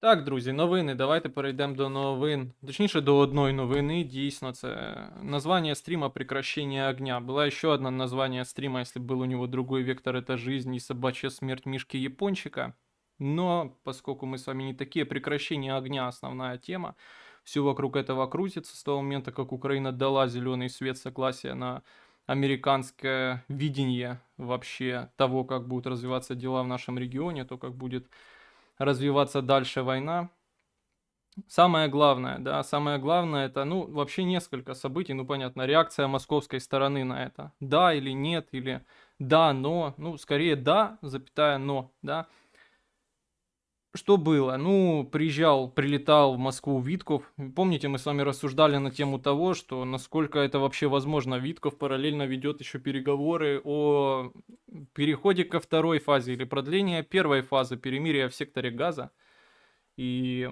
Так, друзі, новини. Давайте перейдемо до новин. Точніше, до одної новини. Дійсно, це название стрима «Прекращение огня». Была еще одна название стрима, если был у него другой вектор, это жизнь и собачья смерть Мишки-япончика. Но, поскольку мы с вами не такие, «Прекращение огня» основная тема. Все вокруг этого крутится с того момента, как Украина дала зеленый свет согласия на американское видение вообще того, как будут развиваться дела в нашем регионе, то, как будет развиваться дальше война. Самое главное, да, самое главное это, ну, вообще несколько событий, ну, понятно, реакция московской стороны на это. Да или нет, или да, но, ну, скорее да, запятая, но, да. Что было? Ну, прилетал в Москву Витков. Помните, мы с вами рассуждали на тему того, что насколько это вообще возможно. Витков параллельно ведет еще переговоры о переходе ко второй фазе или продлении первой фазы перемирия в секторе Газа. И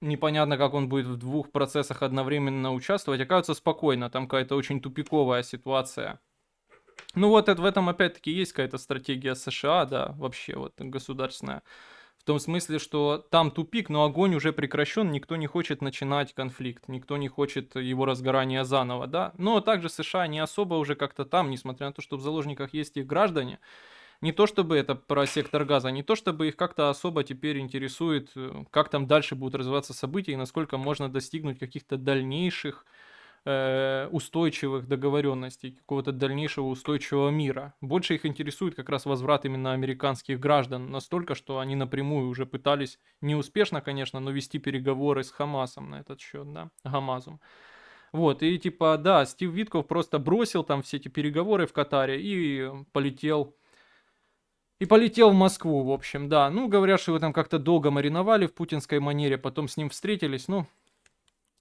непонятно, как он будет в двух процессах одновременно участвовать. Оказывается, спокойно, там какая-то очень тупиковая ситуация. Ну вот в этом опять-таки есть какая-то стратегия США, да, вообще вот государственная. В том смысле, что там тупик, но огонь уже прекращен, никто не хочет начинать конфликт, никто не хочет его разгорания заново, да. Но также США не особо уже как-то там, несмотря на то, что в заложниках есть их граждане, не то чтобы это про сектор газа, не то чтобы их как-то особо теперь интересует, как там дальше будут развиваться события и насколько можно достигнуть каких-то дальнейших устойчивых договоренностей, какого-то дальнейшего устойчивого мира. Больше их интересует как раз возврат именно американских граждан, настолько, что они напрямую уже пытались, неуспешно, конечно, но вести переговоры с Хамасом на этот счет, да, Гамазом. Вот, и типа, да, Стив Витков просто бросил там все эти переговоры в Катаре и полетел в Москву, в общем, да. Ну, говорят, что его там как-то долго мариновали в путинской манере, потом с ним встретились. Ну,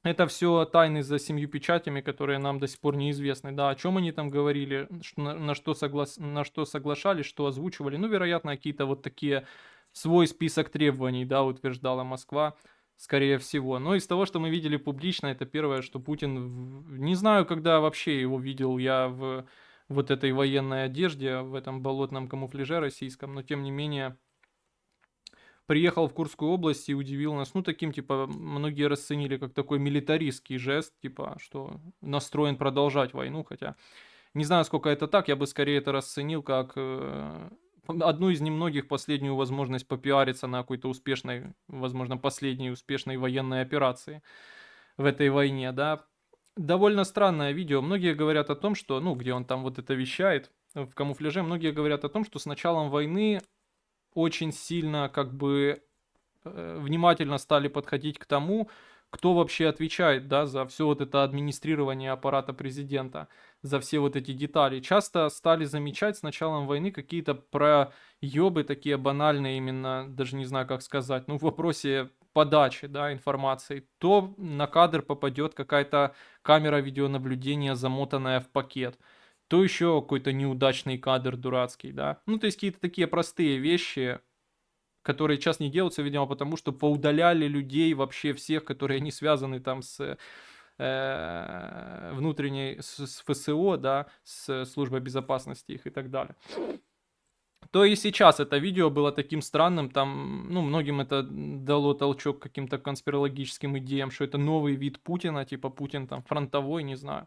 это все тайны за 7 печатями, которые нам до сих пор неизвестны. Да, о чем они там говорили, на что соглашались, что озвучивали. Ну, вероятно, какие-то вот такие свой список требований, да, утверждала Москва, скорее всего. Но из того, что мы видели публично, это первое, что Путин... Не знаю, когда вообще его видел я в вот этой военной одежде, в этом болотном камуфляже российском, но тем не менее приехал в Курскую область и удивил нас, ну, таким, типа, многие расценили как такой милитаристский жест, типа, что настроен продолжать войну, хотя не знаю, сколько это так, я бы скорее это расценил как одну из немногих последнюю возможность попиариться на какой-то успешной, возможно, последней успешной военной операции в этой войне, да. Довольно странное видео. Многие говорят о том, что, ну, где он там вот это вещает в камуфляже, многие говорят о том, что с началом войны очень сильно как бы внимательно стали подходить к тому, кто вообще отвечает, да, за все вот это администрирование аппарата президента, за все вот эти детали. Часто стали замечать с началом войны какие-то проебы такие банальные именно, даже не знаю, как сказать, ну, в вопросе подачи, да, информации. То на кадр попадет какая-то камера видеонаблюдения, замотанная в пакет, то еще какой-то неудачный кадр дурацкий, да. Ну, то есть какие-то такие простые вещи, которые сейчас не делаются, видимо, потому что поудаляли людей вообще всех, которые не связаны там с внутренней, с ФСО, да, с службой безопасности их и так далее. То и сейчас это видео было таким странным, там, ну, многим это дало толчок к каким-то конспирологическим идеям, что это новый вид Путина, типа Путин там фронтовой, не знаю.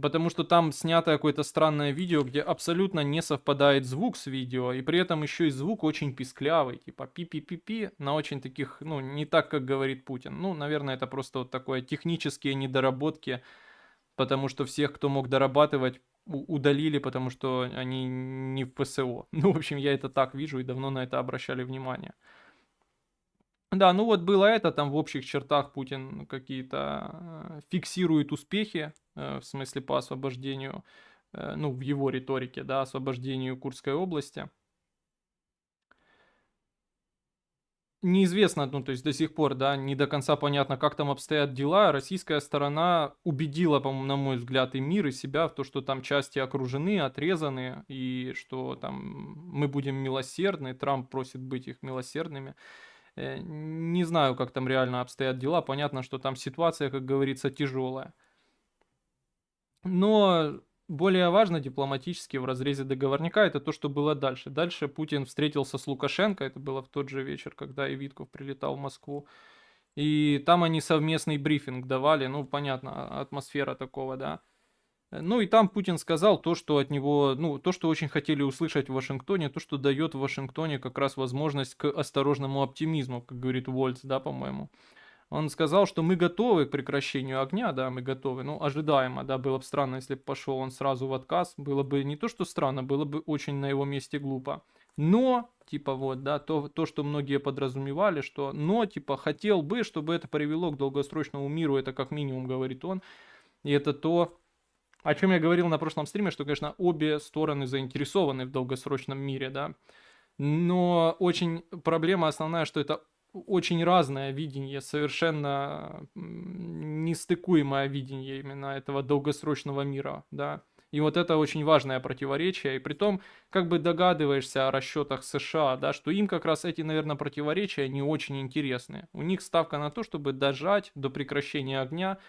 Потому что там снято какое-то странное видео, где абсолютно не совпадает звук с видео, и при этом еще и звук очень писклявый, типа пи-пи-пи-пи, на очень таких, ну, не так, как говорит Путин. Ну, наверное, это просто вот такое технические недоработки, потому что всех, кто мог дорабатывать, удалили, потому что они не в ПСО. Ну, в общем, я это так вижу и давно на это обращали внимание. Да, ну вот было это, там в общих чертах Путин какие-то фиксирует успехи, в смысле по освобождению, ну, в его риторике, да, освобождению Курской области. Неизвестно, ну, то есть до сих пор, да, не до конца понятно, как там обстоят дела. Российская сторона убедила, по-моему, на мой взгляд, и мир, и себя в то, что там части окружены, отрезаны, и что там мы будем милосердны, Трамп просит быть их милосердными. Не знаю, как там реально обстоят дела. Понятно, что там ситуация, как говорится, тяжелая. Но более важно дипломатически в разрезе договорника это то, что было дальше. Дальше Путин встретился с Лукашенко, это было в тот же вечер, когда и Витков прилетал в Москву. И там они совместный брифинг давали, ну, понятно, атмосфера такого, да. Ну и там Путин сказал то, что от него, ну, то, что очень хотели услышать в Вашингтоне, то, что дает в Вашингтоне как раз возможность к осторожному оптимизму, как говорит Вольц, да, по-моему. Он сказал, что мы готовы к прекращению огня, да, мы готовы, ну, ожидаемо, да, было бы странно, если бы пошел он сразу в отказ, было бы не то, что странно, было бы очень на его месте глупо. Но, типа вот, да, то, что многие подразумевали, что, но, типа, хотел бы, чтобы это привело к долгосрочному миру, это как минимум, говорит он, и это то, о чем я говорил на прошлом стриме, что, конечно, обе стороны заинтересованы в долгосрочном мире, да, но очень проблема основная, что это очень разное видение, совершенно нестыкуемое видение именно этого долгосрочного мира, да. И вот это очень важное противоречие, и при том, как бы догадываешься о расчетах США, да, что им как раз эти, наверное, противоречия не очень интересны. У них ставка на то, чтобы дожать до прекращения огня,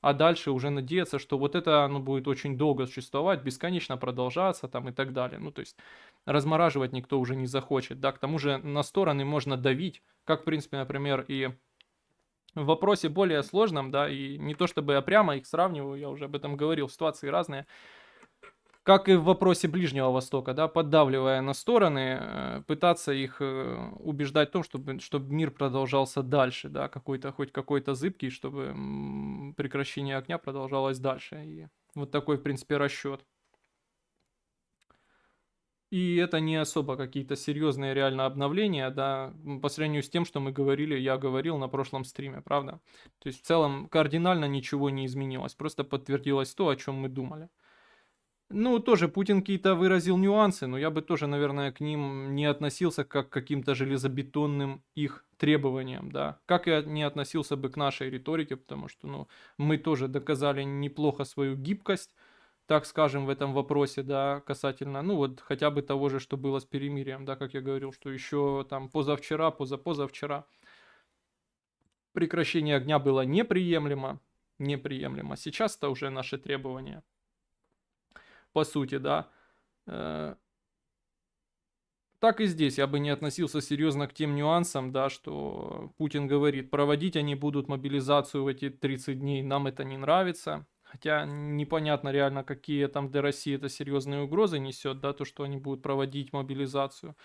а дальше уже надеяться, что вот это оно будет очень долго существовать, бесконечно продолжаться там и так далее. Ну, то есть размораживать никто уже не захочет, да, к тому же на стороны можно давить, как, в принципе, например, и в вопросе более сложном, да, и не то чтобы я прямо их сравниваю, я уже об этом говорил, ситуации разные, как и в вопросе Ближнего Востока, да, поддавливая на стороны, пытаться их убеждать в том, чтобы мир продолжался дальше, да, какой-то, хоть какой-то зыбкий, чтобы прекращение огня продолжалось дальше. И вот такой, в принципе, расчет. И это не особо какие-то серьезные реально обновления, да, по сравнению с тем, что мы говорили, я говорил на прошлом стриме, правда? То есть в целом кардинально ничего не изменилось, просто подтвердилось то, о чем мы думали. Ну, тоже Путин какие-то выразил нюансы, но я бы тоже, наверное, к ним не относился как к каким-то железобетонным их требованиям, да. Как я не относился бы к нашей риторике, потому что, ну, мы тоже доказали неплохо свою гибкость, так скажем, в этом вопросе, да, касательно, ну, вот хотя бы того же, что было с перемирием, да, как я говорил, что еще там позавчера, позапозавчера прекращение огня было неприемлемо, неприемлемо. Сейчас это уже наши требования, по сути, да. Э, Так и здесь я бы не относился серьезно к тем нюансам, да, что Путин говорит, проводить они будут мобилизацию в эти 30 дней, нам это не нравится. Хотя непонятно реально, какие там для России это серьезные угрозы несет, да, то, что они будут проводить мобилизацию.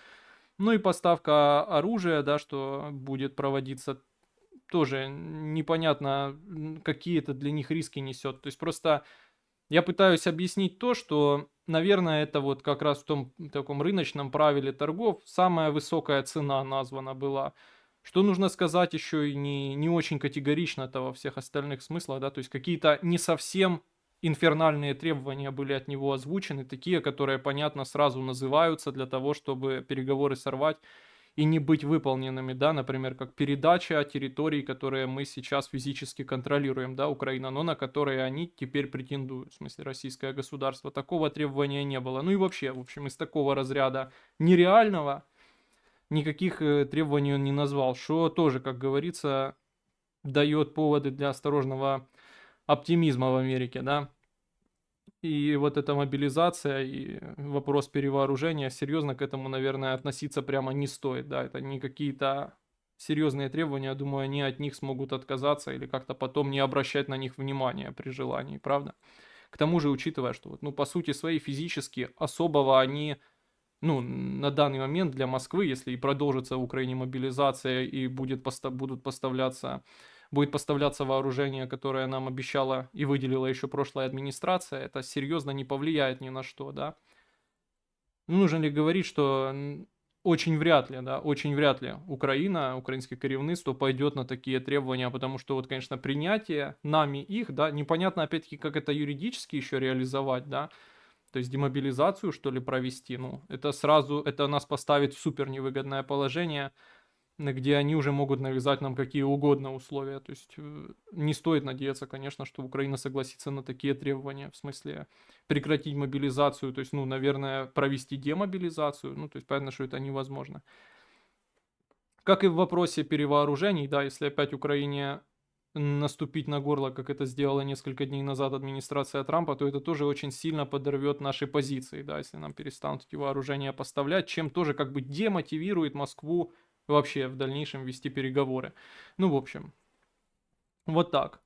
Ну и поставка оружия, да, что будет проводиться, тоже непонятно, какие это для них риски несет. То есть просто я пытаюсь объяснить то, что, наверное, это вот как раз в том таком рыночном правиле торгов самая высокая цена названа была. Что нужно сказать еще и не очень категорично это во всех остальных смыслах, да, то есть какие-то не совсем инфернальные требования были от него озвучены, такие, которые, понятно, сразу называются для того, чтобы переговоры сорвать и не быть выполненными, да, например, как передача территорий, которые мы сейчас физически контролируем, да, Украина, но на которые они теперь претендуют, в смысле российское государство. Такого требования не было. Ну и вообще, в общем, из такого разряда нереального никаких требований он не назвал, что тоже, как говорится, дает поводы для осторожного оптимизма в Америке, да. И вот эта мобилизация и вопрос перевооружения, серьезно к этому, наверное, относиться прямо не стоит, да, это не какие-то серьезные требования, я думаю, они от них смогут отказаться или как-то потом не обращать на них внимания при желании, правда? К тому же, учитывая, что вот, ну, по сути своей физически особого они, ну, на данный момент для Москвы, если и продолжится в Украине мобилизация и будет поставляться вооружение, которое нам обещала и выделила еще прошлая администрация, это серьезно не повлияет ни на что, да. Ну, нужно ли говорить, что очень вряд ли, да, очень вряд ли Украина, украинское керівництво пойдет на такие требования, потому что вот, конечно, принятие нами их, да, непонятно опять-таки, как это юридически еще реализовать, да, то есть демобилизацию, что ли, провести, ну, это сразу, это нас поставит в супер невыгодное положение, где они уже могут навязать нам какие угодно условия. То есть не стоит надеяться, конечно, что Украина согласится на такие требования, в смысле прекратить мобилизацию, то есть, ну, наверное, провести демобилизацию, ну, то есть понятно, что это невозможно. Как и в вопросе перевооружений, да, если опять Украине наступить на горло, как это сделала несколько дней назад администрация Трампа, то это тоже очень сильно подорвет наши позиции, да, если нам перестанут эти вооружения поставлять, чем тоже как бы демотивирует Москву вообще в дальнейшем вести переговоры. Ну, в общем, вот так.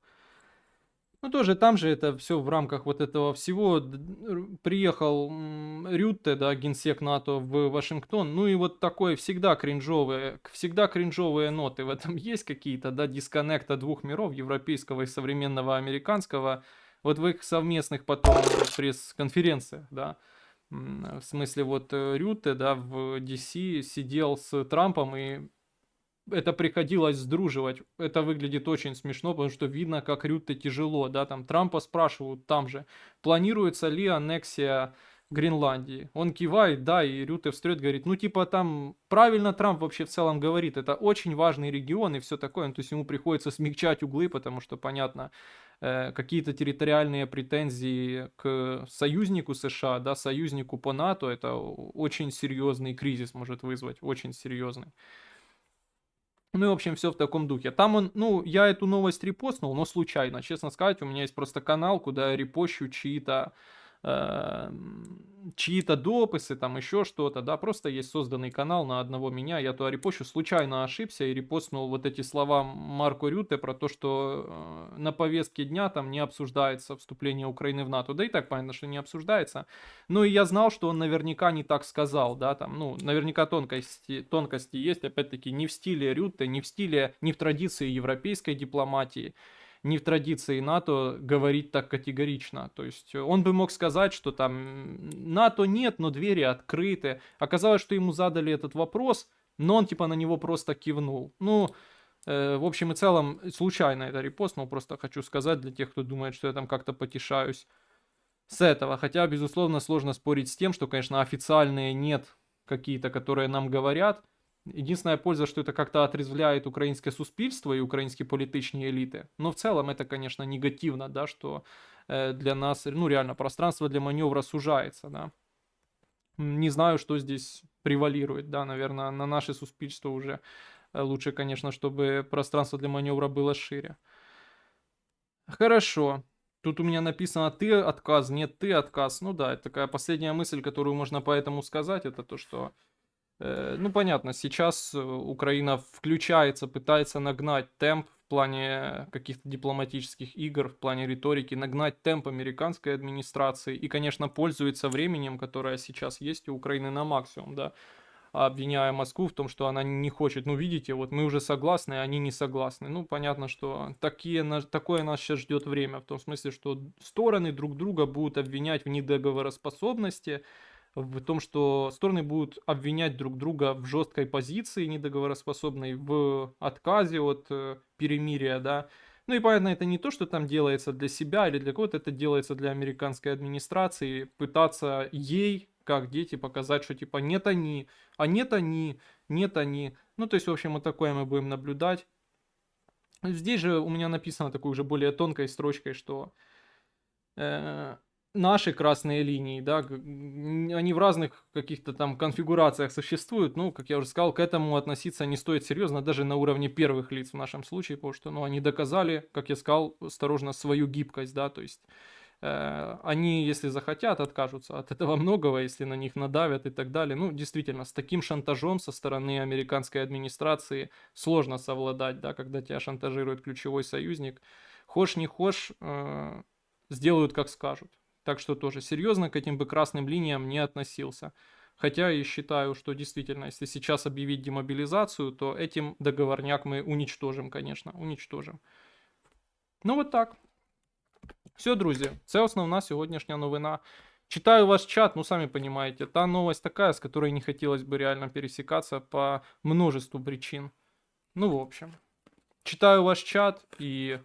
Ну, тоже там же это все в рамках вот этого всего. Приехал Рютте, да, генсек НАТО в Вашингтон. Ну и вот такое всегда кринжовые ноты в этом есть какие-то, да, дисконнекта двух миров, европейского и современного американского. Вот в их совместных потом пресс-конференциях, да. В смысле, вот Рютте, да, в DC сидел с Трампом и это приходилось сдруживать. Это выглядит очень смешно, потому что видно, как Рютте тяжело, да, там Трампа спрашивают там же, планируется ли аннексия Гренландии. Он кивает, да, и Рютте встает, говорит, ну типа там правильно Трамп вообще в целом говорит, это очень важный регион и все такое, ну, то есть ему приходится смягчать углы, потому что, понятно, какие-то территориальные претензии к союзнику США, да, союзнику по НАТО, это очень серьезный кризис может вызвать, очень серьезный. Ну и, в общем, все в таком духе. Там он, ну, я эту новость репостнул, но случайно. Честно сказать, у меня есть просто канал, куда я репощу чьи-то дописи, там еще что-то, да, просто есть созданный канал на одного меня, я туда репощу, случайно ошибся и репостнул вот эти слова Марко Рютте про то, что на повестке дня там не обсуждается вступление Украины в НАТО, да и так понятно, что не обсуждается, ну и я знал, что он наверняка не так сказал, да, там, ну, наверняка тонкости есть, опять-таки, не в стиле Рютте, не в традиции европейской дипломатии, не в традиции НАТО говорить так категорично. То есть он бы мог сказать, что там НАТО нет, но двери открыты. Оказалось, что ему задали этот вопрос, но он типа на него просто кивнул. Ну, в общем и целом, случайно это репостнул, просто хочу сказать для тех, кто думает, что я там как-то потешаюсь с этого. Хотя, безусловно, сложно спорить с тем, что, конечно, официальные нет какие-то, которые нам говорят. Единственная польза, что это как-то отрезвляет украинское суспільство и украинские политичные элиты. Но в целом это, конечно, негативно, да, что для нас, ну, реально, пространство для маневра сужается, да. Не знаю, что здесь превалирует, да, наверное, на наше суспільство уже лучше, конечно, чтобы пространство для маневра было шире. Хорошо. Тут у меня написано «ты отказ», «нет, ты отказ». Ну да, это такая последняя мысль, которую можно поэтому сказать, это то, что ну, понятно, сейчас Украина включается, пытается нагнать темп в плане каких-то дипломатических игр, в плане риторики, нагнать темп американской администрации и, конечно, пользуется временем, которое сейчас есть у Украины на максимум, да, обвиняя Москву в том, что она не хочет. Ну, видите, вот мы уже согласны, а они не согласны. Ну, понятно, что такое нас сейчас ждет время, в том смысле, что стороны друг друга будут обвинять в недоговороспособности, в том, что стороны будут обвинять друг друга в жесткой позиции недоговороспособной, в отказе от перемирия, да. Ну и понятно, это не то, что там делается для себя или для кого-то, это делается для американской администрации, пытаться ей, как дети, показать, что типа нет они, а нет они, нет они. Ну то есть, в общем, вот такое мы будем наблюдать. Здесь же у меня написано такой уже более тонкой строчкой, что э, наши красные линии, да, они в разных каких-то там конфигурациях существуют, ну, как я уже сказал, к этому относиться не стоит серьезно, даже на уровне первых лиц в нашем случае, потому что, ну, они доказали, как я сказал, осторожно, свою гибкость, да, то есть они, если захотят, откажутся от этого многого, если на них надавят и так далее. Ну, действительно, с таким шантажом со стороны американской администрации сложно совладать, да, когда тебя шантажирует ключевой союзник. Хошь не хошь, сделают как скажут. Так что тоже серьезно к этим бы красным линиям не относился. Хотя и считаю, что действительно, если сейчас объявить демобилизацию, то этим договорняк мы уничтожим, конечно, уничтожим. Ну вот так. Все, друзі, це основна сьогоднішня новина. Читаю ваш чат, ну сами понимаете, та новость такая, с которой не хотелось бы реально пересекаться по множеству причин. Ну, в общем. Читаю ваш чат и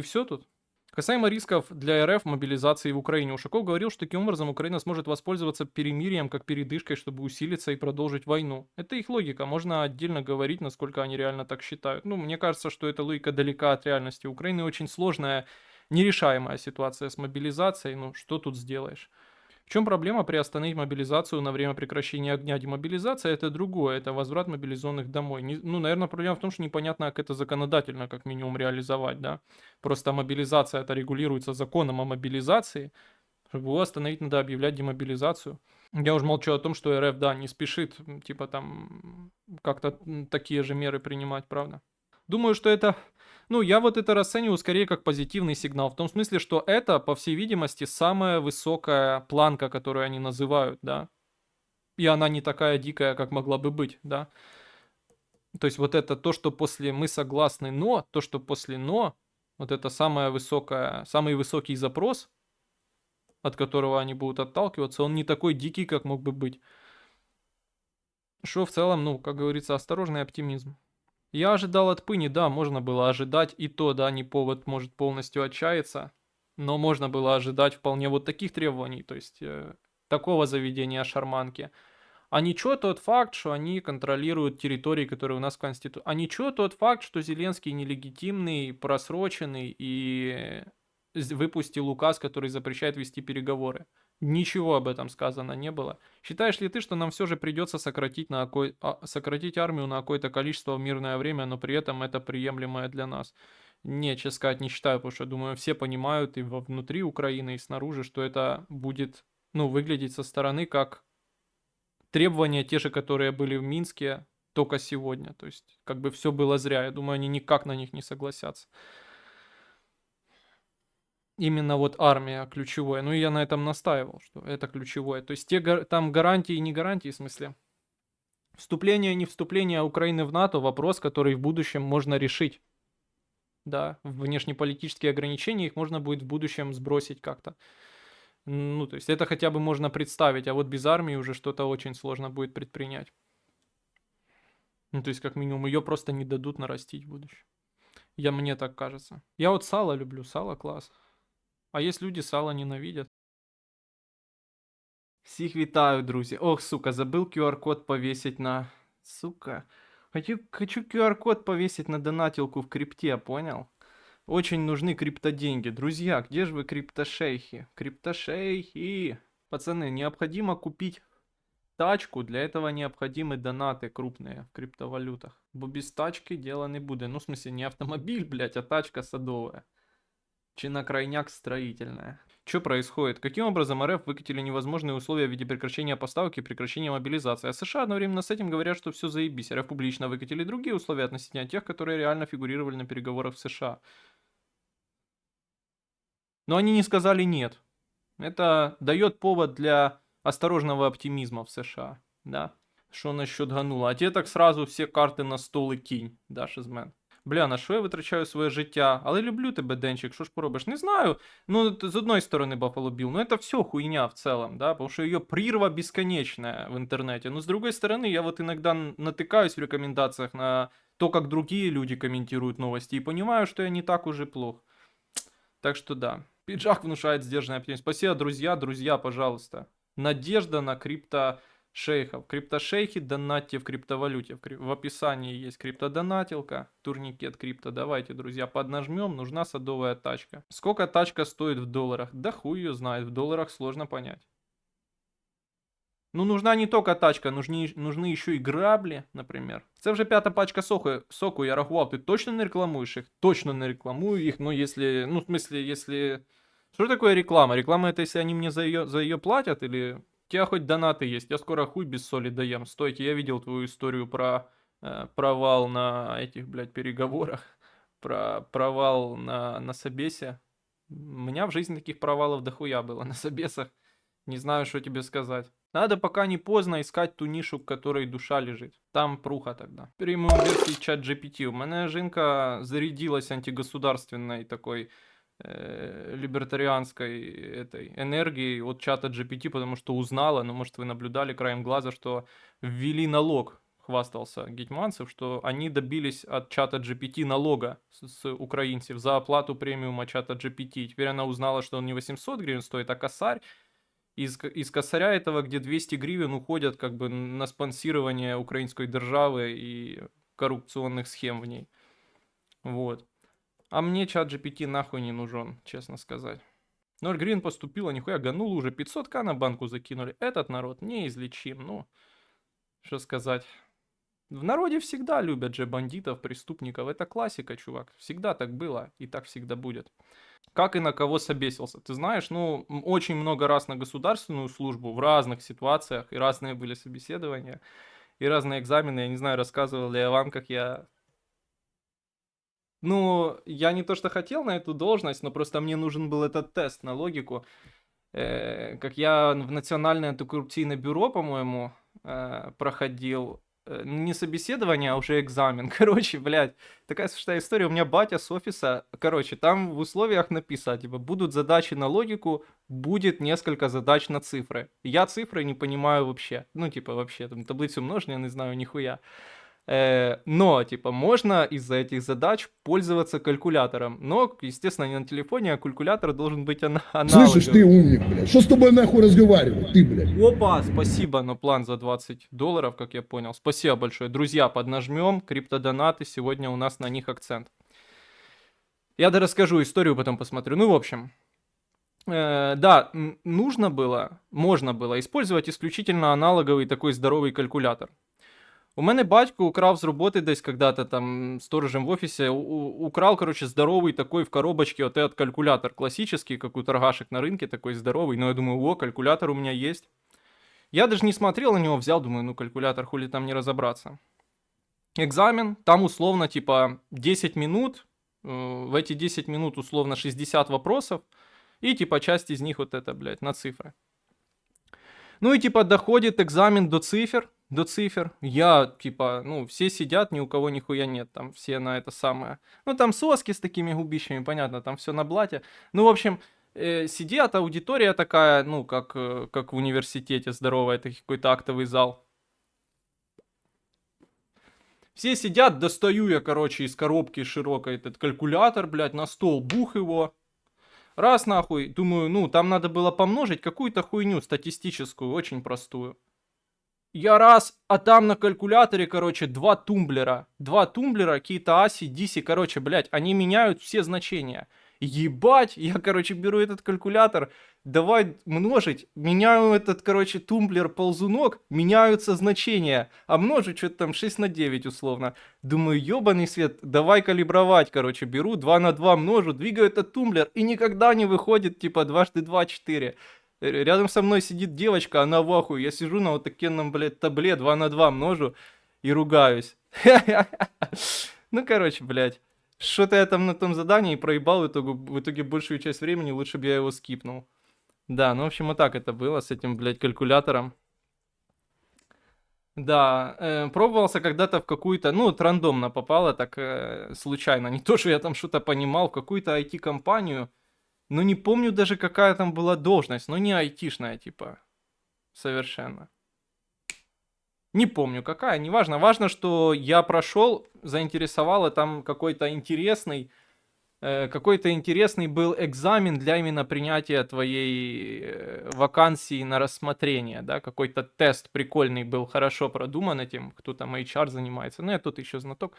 все тут. Касаемо рисков для РФ мобилизации в Украине, Ушаков говорил, что таким образом Украина сможет воспользоваться перемирием как передышкой, чтобы усилиться и продолжить войну. Это их логика, можно отдельно говорить, насколько они реально так считают. Ну, мне кажется, что эта логика далека от реальности. У Украины очень сложная, нерешаемая ситуация с мобилизацией, ну, что тут сделаешь? В чем проблема приостановить мобилизацию на время прекращения огня? Демобилизация это другое, это возврат мобилизованных домой. Ну, наверное, проблема в том, что непонятно, как это законодательно, как минимум, реализовать, да. Просто мобилизация это регулируется законом о мобилизации. Чтобы его остановить, надо объявлять демобилизацию. Я уже молчу о том, что РФ, да, не спешит, типа там, как-то такие же меры принимать, правда. Думаю, что это, ну, я вот это расцениваю скорее как позитивный сигнал, в том смысле, что это, по всей видимости, самая высокая планка, которую они называют, да, и она не такая дикая, как могла бы быть, да. То есть вот это то, что после «мы согласны, но», то, что после «но», вот это самая высокая, самый высокий запрос, от которого они будут отталкиваться, он не такой дикий, как мог бы быть. Что в целом, ну, как говорится, осторожный оптимизм. Я ожидал от Пыни, да, можно было ожидать, и то, да, не повод может полностью отчаяться, но можно было ожидать вполне вот таких требований, то есть такого заведения шарманки. А ничего тот факт, что они контролируют территории, которые у нас в Конституции. А ничего тот факт, что Зеленский нелегитимный, просроченный и выпустил указ, который запрещает вести переговоры. Ничего об этом сказано не было. Считаешь ли ты, что нам все же придется сократить армию на какое-то количество в мирное время, но при этом это приемлемое для нас? Не, честно сказать, не считаю, потому что, думаю, все понимают и внутри Украины, и снаружи, что это будет, ну, выглядеть со стороны как требования те же, которые были в Минске, только сегодня. То есть, как бы все было зря. Я думаю, они никак на них не согласятся. Именно вот армия ключевое. Ну, и я на этом настаивал, что это ключевое. То есть, там гарантии и не гарантии, в смысле. Вступление, не вступление Украины в НАТО – вопрос, который в будущем можно решить. Да, внешнеполитические ограничения, их можно будет в будущем сбросить как-то. Ну, то есть, это хотя бы можно представить, а вот без армии уже что-то очень сложно будет предпринять. Ну, то есть, как минимум, ее просто не дадут нарастить в будущем. Мне так кажется. Я вот сало люблю, сало класс. А есть люди сало ненавидят. Всіх вітаю, друзі. Ох, сука, забыл QR-код повесить на... Сука. Хочу QR-код повесить на донатилку в крипте, понял? Очень нужны криптоденьги. Друзья, где же вы, криптошейхи? Криптошейхи! Пацаны, необходимо купить тачку, для этого необходимы донаты крупные в криптовалютах. Бо без тачки дела не буде. Ну, в смысле, не автомобиль, блядь, а тачка садовая. Чи на крайняк строительная. Что происходит? Каким образом РФ выкатили невозможные условия в виде прекращения поставок и прекращения мобилизации? А США одновременно с этим говорят, что все заебись. РФ публично выкатили другие условия относительно тех, которые реально фигурировали на переговорах в США. Но они не сказали нет. Это дает повод для осторожного оптимизма в США. Да. Що насчет ганула? А те так сразу все карти на стол і кинь, да, шизмен. Бля, на що я витрачаю своє життя? Але люблю тебе, Денчик, що ж поробиш? Не знаю. Ну, з одної сторони, Buffalo Bill, ну это все хуйня в целом, да, потому что ее прірва бесконечная в интернете. Но с другой стороны, я вот иногда натыкаюсь в рекомендациях на то, как другие люди комментируют новости, и понимаю, что я не так уже плох. Так что да, пиджак внушает сдержанный оптимизм. Спасибо, друзья, пожалуйста. Надежда на криптошейхов. Криптошейхи, донатьте в криптовалюте. В описании есть криптодонатилка, турникет крипто. Давайте, друзья, поднажмем. Нужна садовая тачка. Сколько тачка стоит в долларах? Да хуй ее знает, в долларах сложно понять. Ну, нужна не только тачка, нужны еще и граблі, например. Це вже п'ята пачка соку, я рахував. Ти точно не рекламуєш їх? Точно не рекламую їх, ну, если, ну, в смысле, если... Что такое реклама? Реклама это если они мне за ее платят, или... У тебя хоть донаты есть, я скоро хуй без соли доем. Стойте, я видел твою историю про провал на этих, блядь, переговорах. Про провал на собесе. У меня в жизни таких провалов дохуя было на собесах. Не знаю, что тебе сказать. Надо, пока не поздно, искать ту нишу, в которой душа лежит. Там пруха тогда. Премиум версии чат GPT. У мене жінка зарядилась антигосударственной такой либертарианской этой энергией от чата GPT, потому что узнала, ну, может, вы наблюдали краем глаза, что ввели налог, хвастался Гетманцев, что они добились от чата GPT налога с украинцев за оплату премиума чата GPT. Теперь она узнала, что он не 800 гривен стоит, а косарь. Из косаря этого, где 200 гривен уходят как бы на спонсирование украинской державы и коррупционных схем в ней. Вот. А мне чат GPT нахуй не нужен, честно сказать. 0 гривен поступило, нихуя, гануло уже, 500к на банку закинули. Этот народ неизлечим, ну, что сказать. В народе всегда любят же бандитов, преступников. Это классика, чувак. Всегда так было и так всегда будет. Как и на кого собесился. Ты знаешь, ну, очень много раз на государственную службу в разных ситуациях, и разные были собеседования, и разные экзамены. Я не знаю, рассказывал ли я вам, как я... Ну, я не то что хотел на эту должность, но просто мне нужен был этот тест на логику. Как я в Национальное антикоррупционное бюро, по-моему, проходил не собеседование, а уже экзамен. Короче, блядь, такая смешная история. У меня батя с офиса, короче, там в условиях написано, типа, будут задачи на логику, будет несколько задач на цифры. Я цифры не понимаю вообще. Ну, типа, вообще, там, таблицу умножения не знаю нихуя. Но, типа, можно из-за этих задач пользоваться калькулятором. Но, естественно, не на телефоне, а калькулятор должен быть Слышишь, ты аналоговый. умник, блядь. Что с тобой нахуй разговаривать, ты, блядь? Опа, спасибо на план за $20, как я понял. Спасибо большое. Друзья, поднажмем, криптодонаты, сегодня у нас на них акцент. Я расскажу историю, потом посмотрю. Ну, в общем, да, нужно было, можно было использовать исключительно аналоговый такой здоровый калькулятор. У мене батько украв з роботи десь когда-то там сторожем в офисе, украл, короче, здоровый такой в коробочке вот этот калькулятор классический, как у торгашек на рынке, такой здоровый. Но я думаю, о, калькулятор у меня есть. Я даже не смотрел на него, взял, думаю, ну калькулятор, хули там не разобраться. Экзамен, там условно типа 10 минут, в эти 10 минут условно 60 вопросов, и типа часть из них вот это, блядь, на цифры. Ну и типа доходит экзамен до цифр. Я, типа, ну, все сидят, ни у кого нихуя нет, там все на это самое. Ну, там соски с такими губищами, понятно, там все на блате. Ну, в общем, сидят, аудитория такая, ну, как в университете здоровая, это какой-то актовый зал. Все сидят, достаю я, короче, из коробки широкой этот калькулятор, блядь, на стол, бух его. Раз нахуй, думаю, ну, там надо было помножить какую-то хуйню статистическую, очень простую. Я раз, а там на калькуляторе, короче, два тумблера. Два тумблера, какие-то аси, диси, короче, блядь, они меняют все значения. Ебать, я, короче, беру этот калькулятор, давай множить, меняю этот, короче, тумблер ползунок, меняются значения, а множить что-то там 6 на 9 условно. Думаю, ебаный свет, давай калибровать, короче, беру 2 на 2 множу, двигаю этот тумблер, и никогда не выходит, типа, 2 × 2 4. Рядом со мной сидит девочка, она в ахуе. Я сижу на вот такенном, блядь, табле 2 на 2 множу и ругаюсь. Ну, короче, блядь. Что-то я там на том задании проебал в итоге большую часть времени, лучше бы я его скипнул. Да, ну, в общем, вот так это было с этим, блядь, калькулятором. Да, пробовался когда-то в какую-то, ну, вот рандомно попало, так случайно. Не то, что я там что-то понимал, в какую-то IT-компанию. Ну, не помню даже, какая там была должность, но не айтишная, типа, совершенно. Не помню, какая, неважно. Важно, что я прошел, заинтересовало там какой-то интересный был экзамен для именно принятия твоей вакансии на рассмотрение, да, какой-то тест прикольный был, хорошо продуман этим, кто там HR занимается. Ну, я тут еще знаток.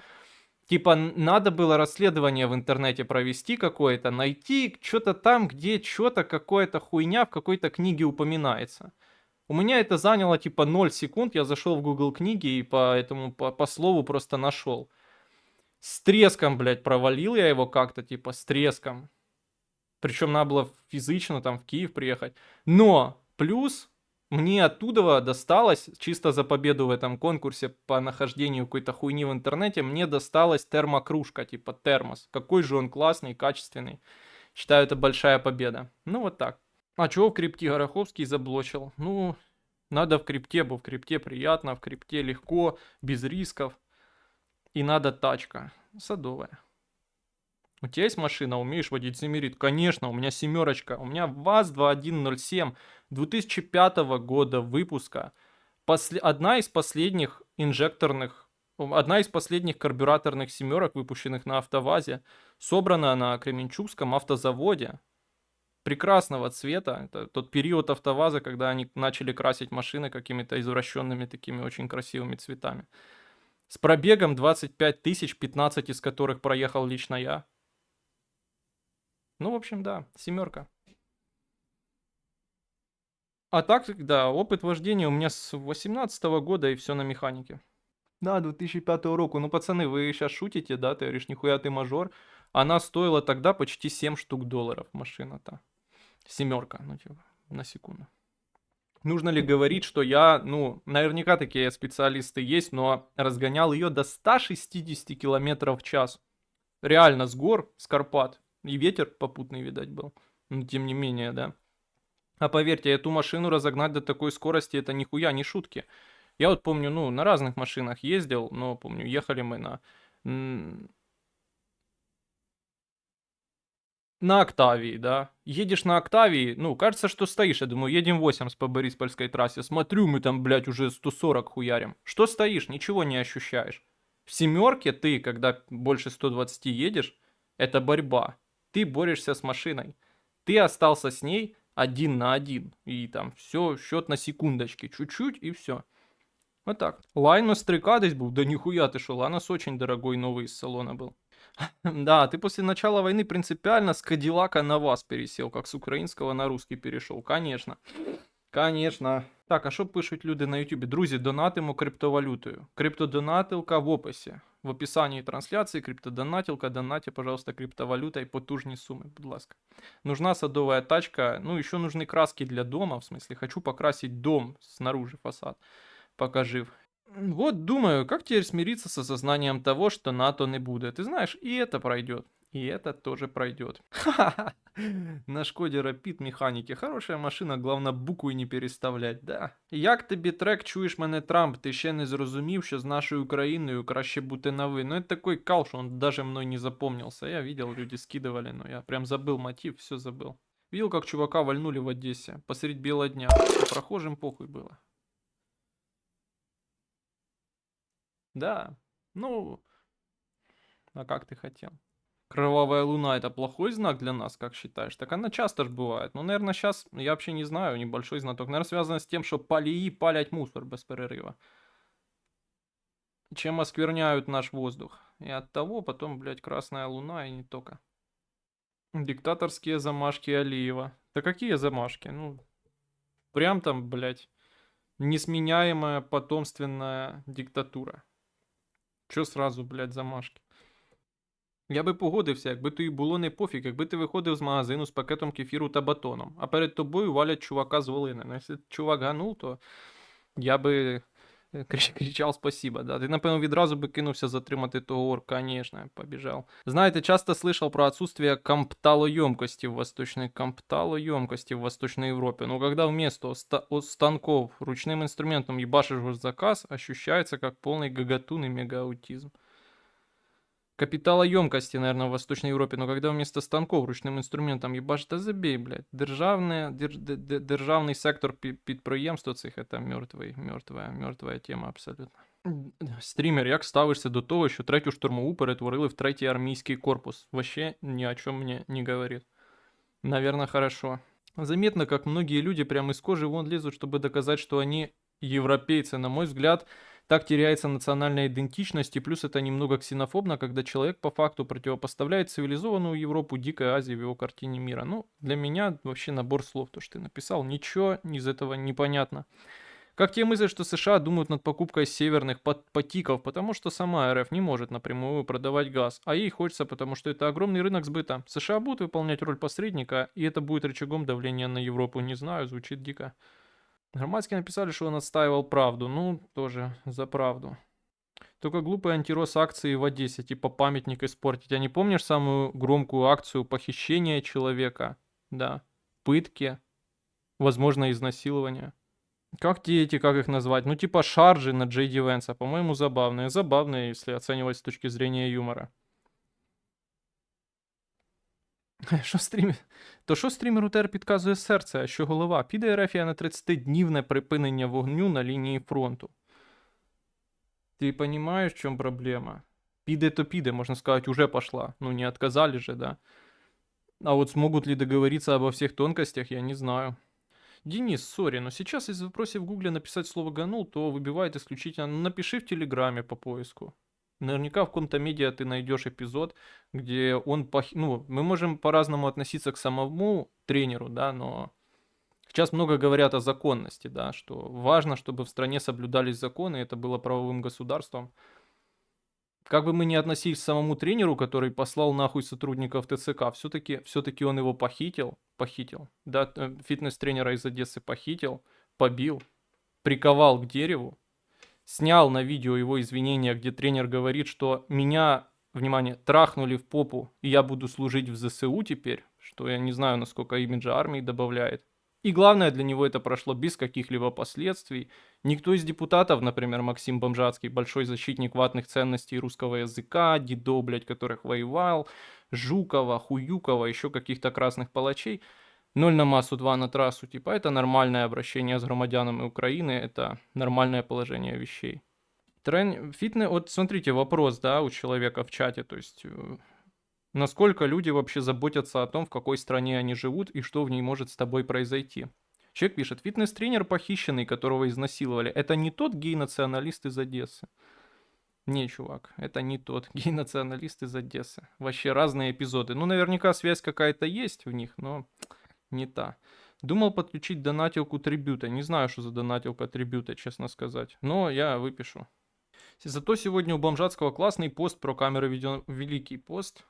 Типа, надо было расследование в интернете провести какое-то, найти что-то там, где что-то, какая-то хуйня в какой-то книге упоминается. У меня это заняло типа 0 секунд, я зашел в Google книги и по слову просто нашел. С треском, блядь, провалил я его как-то, типа, с треском. Причем надо было физично там в Киев приехать. Но плюс мне оттуда досталось, чисто за победу в этом конкурсе по нахождению какой-то хуйни в интернете, мне досталась термокружка, типа термос. Какой же он классный, качественный. Считаю, это большая победа. Ну вот так. А чего в крипте Гороховский заблочил? Ну, надо в крипте, бо в крипте приятно, в крипте легко, без рисков. И надо тачка. Садовая. У тебя есть машина, умеешь водить Земерит? Конечно, у меня семерочка. У меня ВАЗ-2107 2005 года выпуска. Одна из последних одна из последних карбюраторных семерок, выпущенных на АвтоВАЗе. Собрана на Кременчугском автозаводе. Прекрасного цвета. Это тот период АвтоВАЗа, когда они начали красить машины какими-то извращенными такими очень красивыми цветами. С пробегом 25 тысяч, 15 из которых проехал лично я. Ну, в общем, да, семерка. А так, да, опыт вождения у меня с 18 года и все на механике. Да, 2005 року. Ну, пацаны, вы сейчас шутите, да? Ты говоришь, нихуя ты мажор. Она стоила тогда почти 7 штук долларов, машина-то. Семерка, ну, типа, на секунду. Нужно ли говорить, что я, ну, наверняка такие специалисты есть, но разгонял ее до 160 километров в час. Реально, с гор, с Карпат. И ветер попутный, видать, был. Но тем не менее, да. А поверьте, эту машину разогнать до такой скорости, это нихуя не шутки. Я вот помню, ну, на разных машинах ездил, но помню, ехали мы на Октавии, да. Едешь на Октавии, ну, кажется, что стоишь. Я думаю, едем 80 по Бориспольской трассе. Смотрю, мы там, блядь, уже 140 хуярим. Что стоишь? Ничего не ощущаешь. В семерке ты, когда больше 120 едешь, это борьба. Ты борешься с машиной. Ты остался с ней 1 на 1. И там все, счет на секундочки. Чуть-чуть и все. Вот так. Лайнус стрекадись был? Да нихуя ты шо, Ланос очень дорогой новый из салона был. Да, ты после начала войны принципиально с Кадиллака на вас пересел, как с українського на русский перешел. Конечно. Конечно. Так, а що пишуть люди на Ютубі? Друзі, донатимо криптовалютою. Криптодонатилка в описі. В описанні трансляції криптодонатилка, донатьте, пожалуйста, криптовалюта і потужні суми, будь ласка. Нужна садовая тачка, ну еще нужны краски для дома, в смысле, хочу покрасить дом снаружи, фасад, пока жив. Вот думаю, как теперь смириться с осознанием того, что НАТО не будет. Ты знаешь, и это пройдет. И это тоже пройдет. Ха-ха-ха. На Шкоде Rapid механіки. Хорошая машина, главное букви не переставлять, да. Як тобі трек «Чуєш мене, Трамп»? Ти ще не зрозумів, що з нашою Україною краще бути на ви. Ну это такой кал, что он даже мной не запомнился. Я видел, люди скидывали, но я прям забыл мотив, все забыл. Видел, как чувака вальнули в Одессе посредь бела дня. Прохожим похуй было. Да, ну, а как ты хотел? Кровавая луна это плохой знак для нас, как считаешь? Так она часто ж бывает. Ну, наверное, сейчас, я вообще не знаю, небольшой знаток. Наверное, связано с тем, что полии палять мусор без перерыва. Чем оскверняют наш воздух. И от того потом, блядь, красная луна и не только. Диктаторские замашки Алиева. Да какие замашки? Ну, прям там, блядь, несменяемая потомственная диктатура. Чё сразу, блядь, замашки? Я би погодився, якби тобі було не пофіг, якби ти виходив з магазину з пакетом кефіру та батоном, а перед тобою валять чувака з Волини. Ну, якщо чувак ганув, то я би кричав спасибо. Да. Ти, напевно, відразу би кинувся затримати того орка, конечно, побіжав. Знаєте, часто слышал про отсутствие компталоемкости в Восточной Европе. Но когда вместо станков ручным инструментом ебашишь госзаказ, ощущается как полный гагатун и мегааутизм. Капиталоемкости, наверное, в Восточной Европе, но когда вместо станков ручным инструментом ебаш, да забей, блядь. Державний сектор підприємства цих, это мертвая тема абсолютно. Стрімер, як ставишся до того, що третю штурмову перетворили в третій армійський корпус? Вообще ни о чем мне не говорит. Наверное, хорошо. Заметно, как многие люди прямо из кожи вон лезут, чтобы доказать, что они европейцы. На мой взгляд, так теряется национальная идентичность, и плюс это немного ксенофобно, когда человек по факту противопоставляет цивилизованную Европу Дикой Азии в его картине мира. Ну, для меня вообще набор слов, то, что ты написал, ничего из этого не понятно. Как те мысли, что США думают над покупкой северных потиков, потому что сама РФ не может напрямую продавать газ, а ей хочется, потому что это огромный рынок сбыта. США будут выполнять роль посредника, и это будет рычагом давления на Европу. Не знаю, звучит дико. Громадский написали, что он отстаивал правду. Ну, тоже за правду. Только глупые антирос акции в Одессе, типа памятник испортить. А не помнишь самую громкую акцию похищения человека? Да. Пытки. Возможно, изнасилование. Как те эти, как их назвать? Ну, типа шаржи на Джей Ди Венса. По-моему, забавные. Забавные, если оценивать с точки зрения юмора. Що стрімер? То що стрімеру тепер підказує серце, а що голова? Піде Ерефія на 30-днівне припинення вогню на лінії фронту. Ти розумієш, в чому проблема? Піде то піде, можна сказати, уже пошла. Ну, не отказали же, да. А вот смогут ли договориться обо всех тонкостях, я не знаю. Денис, сори, но сейчас из вопроса в гугле написать слово «ганул», то выбивает исключительно... Ну, напиши в Телеграме по поиску. Наверняка в каком-то медиа ты найдешь эпизод, где он... Ну, мы можем по-разному относиться к самому тренеру, да, но Сейчас много говорят о законности, да, что важно, чтобы в стране соблюдались законы, это было правовым государством. Как бы мы ни относились к самому тренеру, который послал нахуй сотрудников ТЦК, все-таки он его похитил, да, фитнес-тренера из Одессы похитил, побил, приковал к дереву, снял на видео его извинения, где тренер говорит, что меня, внимание, трахнули в попу, и я буду служить в ЗСУ теперь, что я не знаю, насколько имиджа армии добавляет. И главное, для него это прошло без каких-либо последствий. Никто из депутатов, например, Максим Бомжатский, большой защитник ватных ценностей русского языка, Дидо, блядь, которых воевал, Жукова, Хуюкова, еще каких-то красных палачей, 0 на массу, 2 на трассу, типа, это нормальное обращение с громадянами Украины, это нормальное положение вещей. Фитнес, вот смотрите, вопрос, да, у человека в чате, то есть, насколько люди вообще заботятся о том, в какой стране они живут и что в ней может с тобой произойти. Человек пишет, фитнес-тренер похищенный, которого изнасиловали, это не тот гей-националист из Одессы. Не, чувак, это не тот гей-националист из Одессы. Вообще разные эпизоды. Ну, наверняка связь какая-то есть в них, но не та. Думал подключить донатилку трибюта. Не знаю, что за донатилка трибюта, честно сказать. Но я выпишу. Зато сегодня у Бомжатского классный пост про камеры видео... Великий пост.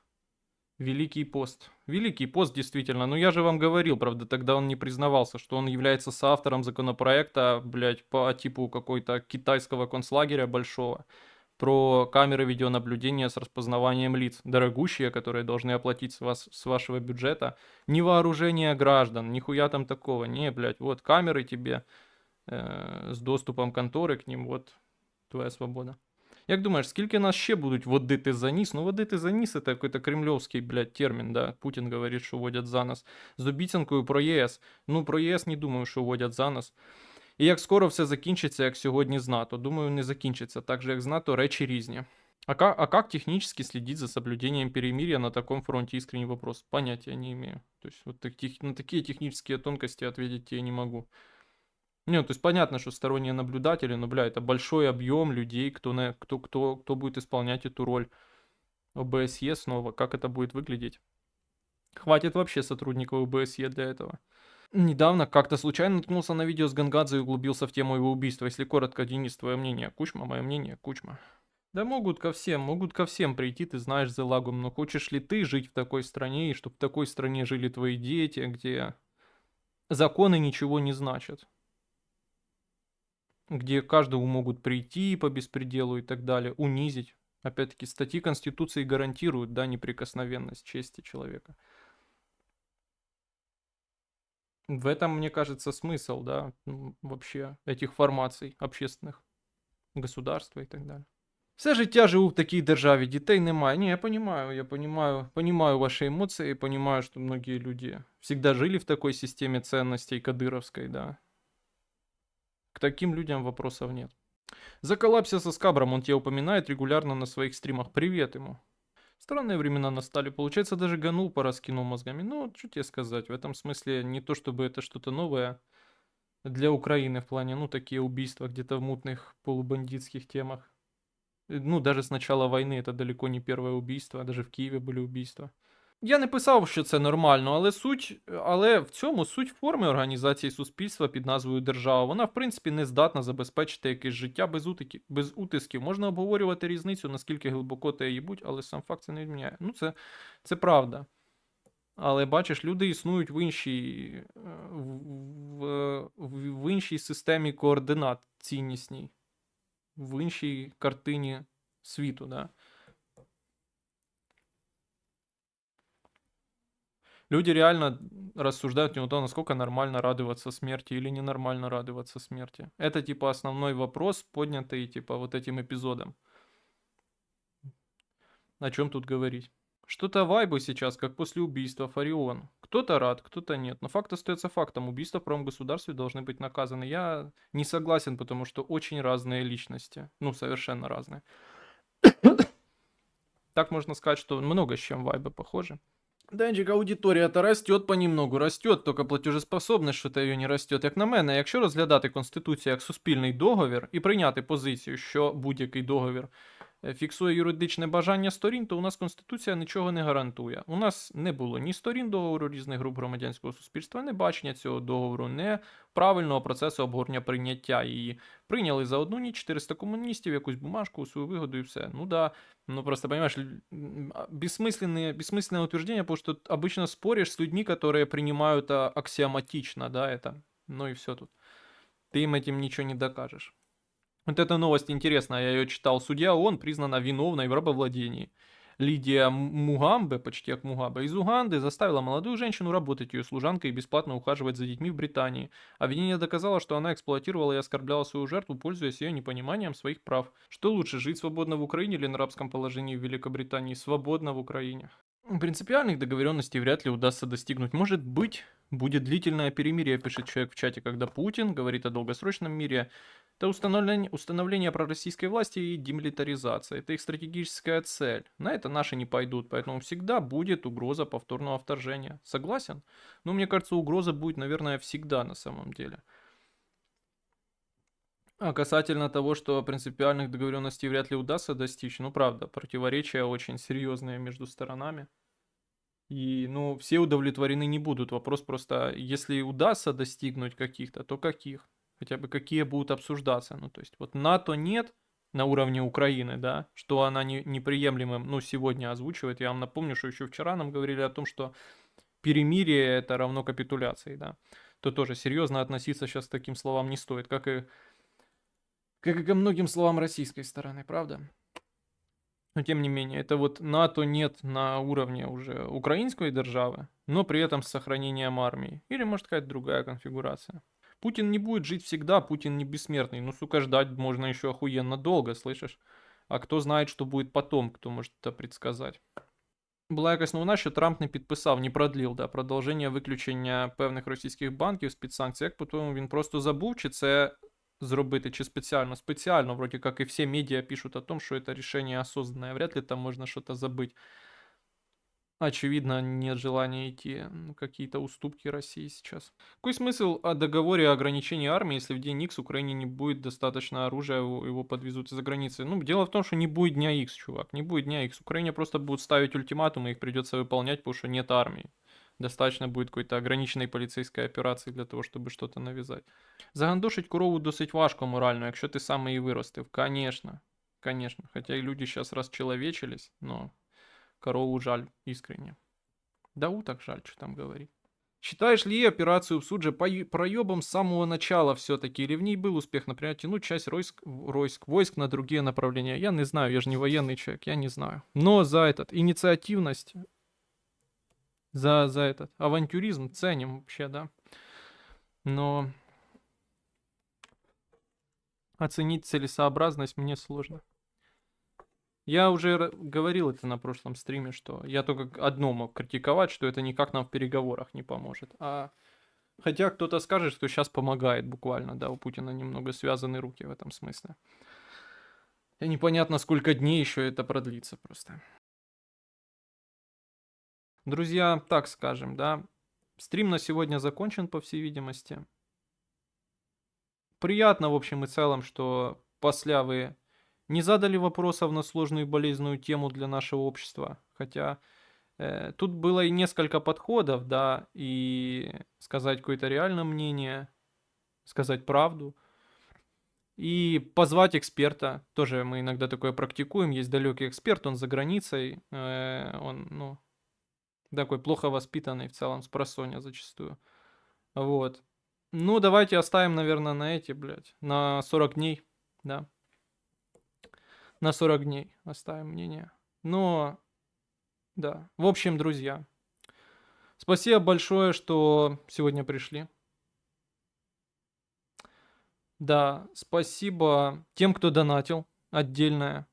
Великий пост. Великий пост, действительно. Но я же вам говорил, правда, тогда он не признавался, что он является соавтором законопроекта, блядь, по типу какой-то китайского концлагеря большого. Про камеры видеонаблюдения с распознаванием лиц, дорогущие, которые должны оплатить с вашего бюджета. Не вооружение граждан, нихуя там такого. Не, блядь, вот камеры тебе з доступом контори к ним, вот твоя свобода. Як думаєш, скільки нас ще будуть водити за ніс? Ну, водити за ніс – це какой-то кремльовський, блядь, термін, да. Путін говорить, що водять за нас. З обіцянкою про ЄС. Ну, про ЄС не думаю, що водять за нас. І як скоро все закінчиться, як сьогодні з НАТО? Думаю, не закінчиться. Так же, як з НАТО, речі різні. А как технически следить за соблюдением перемирия на таком фронте? Искренний вопрос. Понятия не имею. То есть вот на такие технические тонкости ответить я не могу. Не, то есть понятно, что сторонние наблюдатели, но, бля, это большой объем людей, кто будет исполнять эту роль. ОБСЕ снова, как это будет выглядеть? Хватит вообще сотрудников ОБСЕ для этого. Недавно как-то случайно наткнулся на видео с Гангадзе и углубился в тему его убийства. Если коротко, Денис, твое мнение? Кучма, мое мнение, Кучма. Да могут ко всем прийти, ты знаешь, Зелагум, но хочешь ли ты жить в такой стране, и чтобы в такой стране жили твои дети, где законы ничего не значат? Где каждому могут прийти по беспределу и так далее, унизить. Опять-таки, статьи Конституции гарантируют, да, неприкосновенность чести человека. В этом, мне кажется, смысл, да, вообще этих формаций общественных, государства и так далее. Все життя живу в такій державі, дітей немає. Не, я понимаю ваши эмоции, понимаю, что многие люди всегда жили в такой системе ценностей кадыровской, да. К таким людям вопросов нет. Заколлапся со Скабром, он тебя упоминает регулярно на своих стримах. Привет ему. Странные времена настали. Получается, даже Ганул пораскинул мозгами. Ну, что тебе сказать, в этом смысле не то, чтобы это что-то новое для Украины в плане, ну, такие убийства где-то в мутных полубандитских темах. Ну, даже с начала войны это далеко не первое убийство, даже в Києві були убийства. Я не писав, що це нормально, але в цьому суть форми організації суспільства під назвою держава. Вона, в принципі, не здатна забезпечити якесь життя без утисків. Можна обговорювати різницю, наскільки глибоко те їбуть, але сам факт це не відміняє. Ну, це правда. Але, бачиш, люди існують в іншій системі координат ціннісній. В іншій картині світу, да. Люди реально рассуждают не о том, насколько нормально радоваться смерти или ненормально радоваться смерти. Это, типа, основной вопрос, поднятый, типа, вот этим эпизодом. О чем тут говорить? Что-то вайбы сейчас, как после убийства Фарион. Кто-то рад, кто-то нет. Но факт остается фактом. Убийства в правом государстве должны быть наказаны. Я не согласен, потому что очень разные личности. Ну, совершенно разные. Так можно сказать, что много с чем вайбы похожи. Денчик, аудиторія-то растет понемногу, растет, тільки платежеспособність, що-то її не растет. Як на мене, якщо розглядати Конституцію як суспільний договір і прийняти позицію, що будь-який договір фіксує юридичне бажання сторін, то у нас Конституція нічого не гарантує. У нас не було ні сторін договору різних груп громадянського суспільства, не бачення цього договору, не правильного процесу обговорення прийняття її. Прийняли за одну ніч 400 комуністів, якусь бумажку, у свою вигоду і все. Ну да, ну просто, понимаешь, бессмысленное утверждение, потому что обычно споришь с людьми, которые принимают аксиоматично, да, это. Ну и все тут. Ты им этим ничего не докажешь. Вот эта новость интересная, я ее читал. Судья ООН признана виновной в рабовладении. Лидия Мугамбе, почти как Мугабе, из Уганды заставила молодую женщину работать ее служанкой и бесплатно ухаживать за детьми в Британии. Обвинение доказало, что она эксплуатировала и оскорбляла свою жертву, пользуясь ее непониманием своих прав. Что лучше, жить свободно в Украине или на рабском положении в Великобритании? Свободно в Украине. Принципиальных договоренностей вряд ли удастся достигнуть. Может быть, будет длительное перемирие, пишет человек в чате, когда Путин говорит о долгосрочном мире. Это установление пророссийской власти и демилитаризация. Это их стратегическая цель. На это наши не пойдут, поэтому всегда будет угроза повторного вторжения. Согласен? Но мне кажется, угроза будет, наверное, всегда на самом деле. А касательно того, что принципиальных договоренностей вряд ли удастся достичь, ну правда, противоречия очень серьезные между сторонами. И, ну, все удовлетворены не будут. Вопрос просто, если удастся достигнуть каких-то, то каких? Хотя бы какие будут обсуждаться. Ну, то есть, вот НАТО нет на уровне Украины, да, что она неприемлемым, ну, сегодня озвучивает. Я вам напомню, что еще вчера нам говорили о том, что перемирие это равно капитуляции, да. То тоже серьезно относиться сейчас к таким словам не стоит, как и ко многим словам российской стороны, правда? Но тем не менее, это вот НАТО нет на уровне уже украинской державы, но при этом с сохранением армии. Или, может, какая-то другая конфигурация. Путин не будет жить всегда, Путин не бессмертный. Ну, сука, ждать можно еще охуенно долго, слышишь? А кто знает, что будет потом, кто может это предсказать. Була якась новина, що Трамп не підписав, не продлив, да, продовження виключення певних російських банків з-під санкцій. Як по-твоєму, він просто забув, чи це зробити, чи спеціально? Спеціально, вроде как и все медиа пишут о том, что это решение осознанное. Вряд ли там можно что-то забыть. Очевидно, нет желания идти на какие-то уступки России сейчас. Какой смысл о договоре о ограничении армии, если в день X Украине не будет достаточно оружия, его подвезут из-за границы? Ну, дело в том, что не будет дня X, чувак, не будет дня X. Украине просто будут ставить ультиматумы, их придется выполнять, потому что нет армии. Достаточно будет какой-то ограниченной поліцейської операції для того, щоб щось нав'язати. Загандошить корову досить важко морально, якщо ти сам її виростив. Конечно, конечно. Хотя и люди сейчас расчеловечились, но корову жаль искренне. Да уток жаль, что там говорить. Считаешь ли операцию в Судже проебом с самого начала все-таки? Или в ней был успех, например, тянуть часть войск на другие направления? Я не знаю, я же не военный человек, я не знаю. Но за инициативность, за этот авантюризм ценим вообще, да. Но оценить целесообразность мне сложно. Я уже говорил это на прошлом стриме, что я только одно мог критиковать, что это никак нам в переговорах не поможет. Хотя кто-то скажет, что сейчас помогает буквально, да, у Путина немного связаны руки в этом смысле. И непонятно, сколько дней еще это продлится просто. Друзья, так скажем, да, стрим на сегодня закончен, по всей видимости. Приятно, в общем и целом, что после вы не задали вопросов на сложную и болезненную тему для нашего общества. Хотя тут было и несколько подходов, да, и сказать какое-то реальное мнение, сказать правду. И позвать эксперта. Тоже мы иногда такое практикуем. Есть далекий эксперт, он за границей. Он, ну, такой плохо воспитанный в целом, с просонья зачастую. Вот. Ну, давайте оставим, наверное, на эти, блядь, на 40 дней, да. На 40 дней оставим мнение. Но, да. В общем, друзья, спасибо большое, что сегодня пришли. Да, спасибо тем, кто донатил отдельное.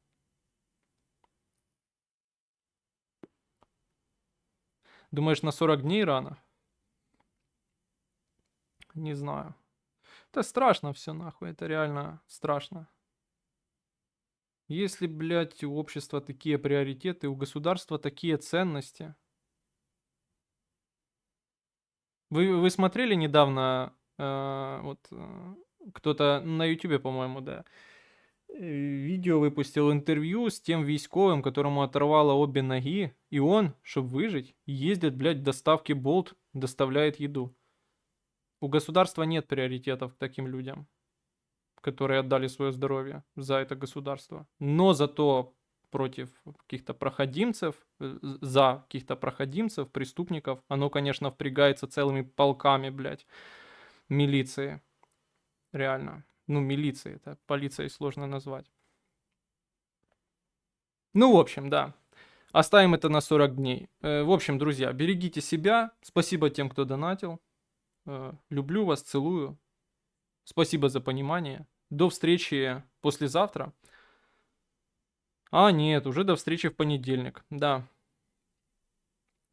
Думаешь, на 40 дней рано? Не знаю. Это страшно все нахуй, это реально страшно. Если, блядь, у общества такие приоритеты, у государства такие ценности. Вы смотрели недавно, кто-то на ютубе, по-моему, да, видео выпустил интервью с тем військовым, которому оторвало обе ноги, и он, чтобы выжить, ездит, блядь, доставки Болт, доставляет еду. У государства нет приоритетов к таким людям, которые отдали свое здоровье за это государство. Но зато против каких-то проходимцев, за каких-то проходимцев, преступников, оно, конечно, впрягается целыми полками, блядь, милиции. Реально. Ну, милиции, это полицией сложно назвать. Ну, в общем, да. Оставим это на 40 дней. В общем, друзья, берегите себя. Спасибо тем, кто донатил. Люблю вас, целую. Спасибо за понимание. До встречи послезавтра. А, нет, уже до встречи в понедельник. Да.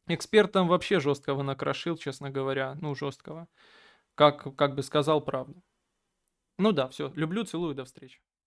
Эксперт там вообще жесткого накрошил, честно говоря. Ну, жесткого. Как бы сказал правду. Ну да, все. Люблю, целую, до встречи.